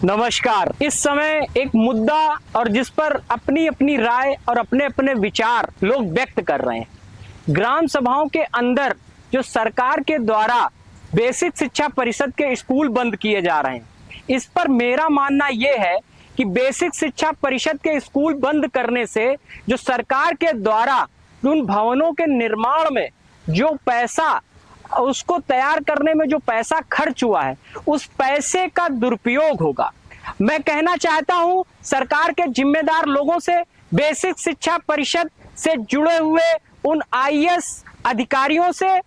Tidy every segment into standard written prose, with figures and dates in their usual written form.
नमस्कार। इस समय एक मुद्दा और जिस पर अपनी अपनी राय और अपने अपने विचार लोग व्यक्त कर रहे हैं। ग्राम सभाओं के अंदर जो सरकार के द्वारा बेसिक शिक्षा परिषद के स्कूल बंद किए जा रहे हैं, इस पर मेरा मानना यह है कि बेसिक शिक्षा परिषद के स्कूल बंद करने से जो सरकार के द्वारा उन भवनों के निर्माण में जो पैसा, उसको तैयार करने में जो पैसा खर्च हुआ है, उस पैसे का दुरुपयोग होगा। मैं कहना चाहता हूं सरकार के जिम्मेदार लोगों से, बेसिक शिक्षा परिषद से जुड़े हुए उन आईएएस अधिकारियों से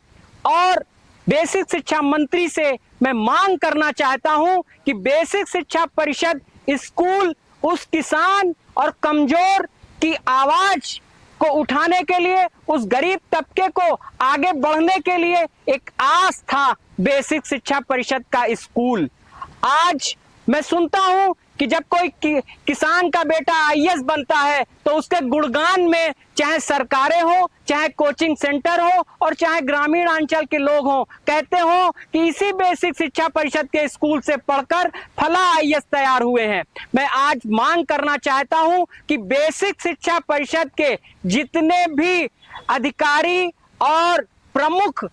और बेसिक शिक्षा मंत्री से मैं मांग करना चाहता हूं कि बेसिक शिक्षा परिषद स्कूल उस किसान और कमजोर की आवाज को उठाने के लिए, उस गरीब तबके को आगे बढ़ने के लिए एक आस था बेसिक शिक्षा परिषद का स्कूल। आज मैं सुनता हूं कि जब कोई किसान का बेटा आईएएस बनता है तो उसके गुणगान में चाहे सरकारें हो, चाहे कोचिंग सेंटर हो और चाहे ग्रामीण अंचल के लोग हो, कहते हो कि इसी बेसिक शिक्षा परिषद के स्कूल से पढ़कर फला आईएएस तैयार हुए हैं। मैं आज मांग करना चाहता हूं कि बेसिक शिक्षा परिषद के जितने भी अधिकारी और प्रमुख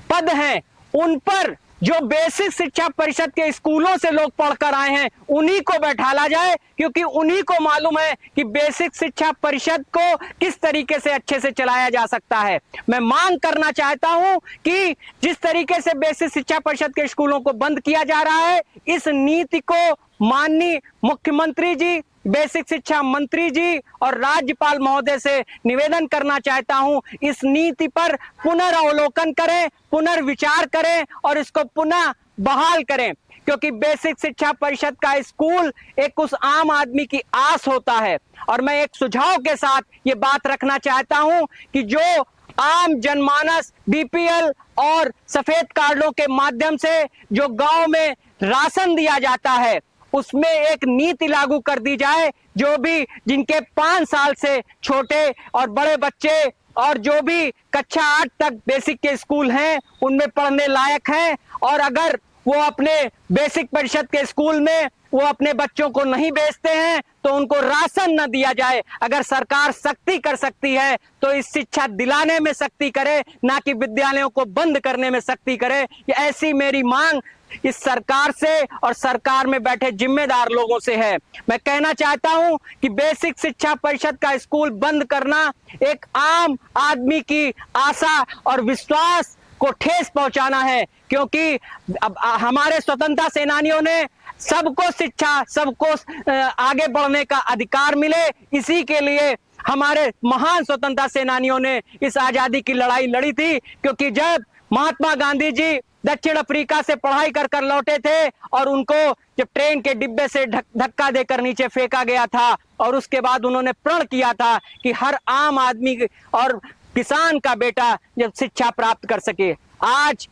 पद हैं, उन पर जो बेसिक शिक्षा परिषद के स्कूलों से लोग पढ़कर आए हैं, उन्हीं को बैठाला जाए, क्योंकि उन्हीं को मालूम है कि बेसिक शिक्षा परिषद को किस तरीके से अच्छे से चलाया जा सकता है। मैं मांग करना चाहता हूं कि जिस तरीके से बेसिक शिक्षा परिषद के स्कूलों को बंद किया जा रहा है, इस नीति को माननीय मुख्यमंत्री जी, बेसिक शिक्षा मंत्री जी और राज्यपाल महोदय से निवेदन करना चाहता हूं, इस नीति पर पुनर्अवलोकन करें, पुनर्विचार करें और इसको पुनः बहाल करें, क्योंकि बेसिक शिक्षा परिषद का स्कूल एक उस आम आदमी की आस होता है। और मैं एक सुझाव के साथ ये बात रखना चाहता हूं कि जो आम जनमानस बीपीएल और सफेद कार्डों के माध्यम से जो गांव में राशन दिया जाता है, उसमें एक नीति लागू कर दी जाए, जो भी जिनके 5 साल से छोटे और बड़े बच्चे और जो भी कक्षा 8 तक बेसिक के स्कूल हैं, उनमें पढ़ने लायक हैं, और अगर वो अपने बेसिक परिषद के स्कूल में वो अपने बच्चों को नहीं भेजते हैं तो उनको राशन न दिया जाए। अगर सरकार सख्ती कर सकती है तो इस शिक्षा दिलाने में सख्ती करे, ना कि विद्यालयों को बंद करने में सख्ती करे। ये ऐसी मेरी मांग इस सरकार से और सरकार में बैठे जिम्मेदार लोगों से है। मैं कहना चाहता हूं कि बेसिक शिक्षा परिषद का स्कूल बंद करना एक आम आदमी की आशा और विश्वास को ठेस पहुंचाना है, क्योंकि अब हमारे स्वतंत्रता सेनानियों ने सबको शिक्षा, सबको आगे बढ़ने का अधिकार मिले, इसी के लिए हमारे महान स्वतंत्रता सेनानियों ने इस आजादी की लड़ाई लड़ी थी। क्योंकि जब महात्मा गांधी जी दक्षिण अफ्रीका से पढ़ाई कर कर लौटे थे और उनको जब ट्रेन के डिब्बे से धक्का देकर नीचे फेंका गया था, और उसके बाद उन्होंने प्रण किया था कि हर आम आदमी और किसान का बेटा जब शिक्षा प्राप्त कर सके। आज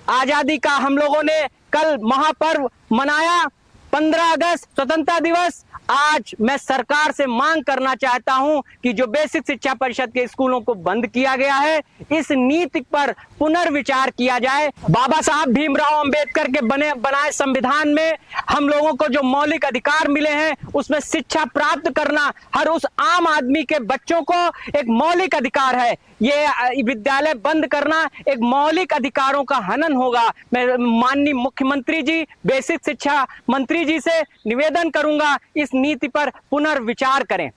आजादी का हम लोगों ने कल महापर्व मनाया, 15 अगस्त स्वतंत्रता दिवस। आज मैं सरकार से मांग करना चाहता हूं कि जो बेसिक शिक्षा परिषद के स्कूलों को बंद किया गया है, इस नीति पर पुनर्विचार किया जाए। बाबा साहब भीमराव अंबेडकर के बनाए संविधान में हम लोगों को जो मौलिक अधिकार मिले हैं, उसमें शिक्षा प्राप्त करना हर उस आम आदमी के बच्चों को एक मौलिक अधिकार है। ये विद्यालय बंद करना एक मौलिक अधिकारों का हनन होगा। मैं माननीय मुख्यमंत्री जी, बेसिक शिक्षा मंत्री जी से निवेदन करूंगा, इस नीति पर पुनर्विचार करें।